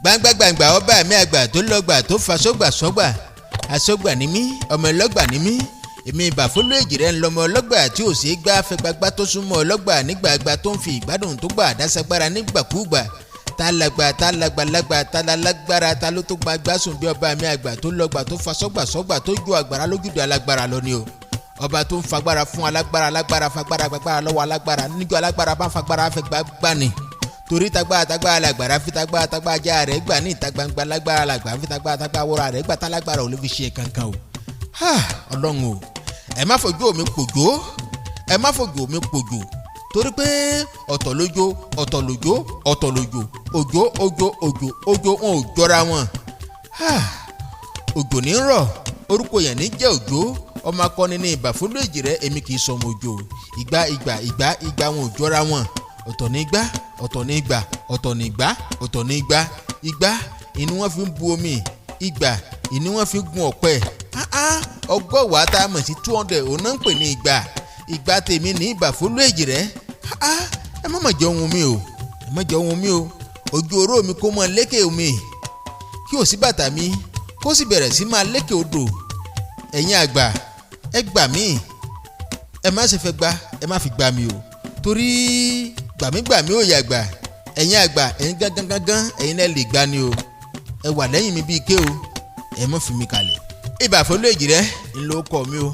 gbangba ọba mi àgbà tó lọ́gbà tó fa sọ́gbà asọ́gbà ni mí ọmọ ọlọ́gbà ni mí èmi Ibafolu Ejire ńlọmọ ọlọ́gbà tí ò sí gbá fẹgbàgbà tó súnmọ́ ọlọ́gbà nígbàgbà tó ń fi ìgbádùn tó gbà dásagbára nígbàkúgbà tálágbára ta ló tó gbàgbà sùn bí ọba mi àgbà tó lọ́gbà tó fa sọ́gbà tó ju àgbàrá lójúde alágbára lọ ni o ọba tó ń fagbára fún alágbára fagbára lọ́wọ́ alágbára níjọ́ alágbára bá fagbára fẹgbàgbà ni torí tagbára alágbára fi tagbára já rẹ̀ gbà ní ìta gbangba alágbára alágbára fi tagbára wọ́ra rẹ̀ gbà tálágbára ò lè fi ṣe kankan o ọlọ́run o ẹ má fojú mi pòjò torí pé ọ̀tọ̀ lójó òjò wọn ò jọra wọn òjò ní rọ̀ orúkọ yẹn ní jẹ́ òjò ọmọ akọni ní Ibafolu Ejire èmi kì í sọmọ òjò ìgbà wọn ò jọra wọn ọ̀tọ̀ ní ìgbà ìgbà inú wọn fi ń bu omi ìgbà inú wọn fi ń gun ọ̀pẹ ọgọ́wàá tá a mọ̀ sí 200 òun náà ń pè ní ìgbà tèmi ní Ibafolu Ejire ẹ má jẹ ohun mi o ojú oró mi kó mọ lékè omi kí o sí bàtà mi kó sì bẹ̀rẹ̀ sí máa lékè odò ẹ̀yin àgbà ẹ gbà mí ẹ má ṣe fẹ́ gbà ẹ má fi gbà mí o torí gbàmí ò yàgbà ẹ̀yin àgbà ẹ̀yin gángan ẹ̀yin náà lè gbà ni o ẹ wà lẹ́yìn mi bíi ké o ẹ má fi mi kalẹ̀ Ibafolu Ejire ńlọ kọ mi o.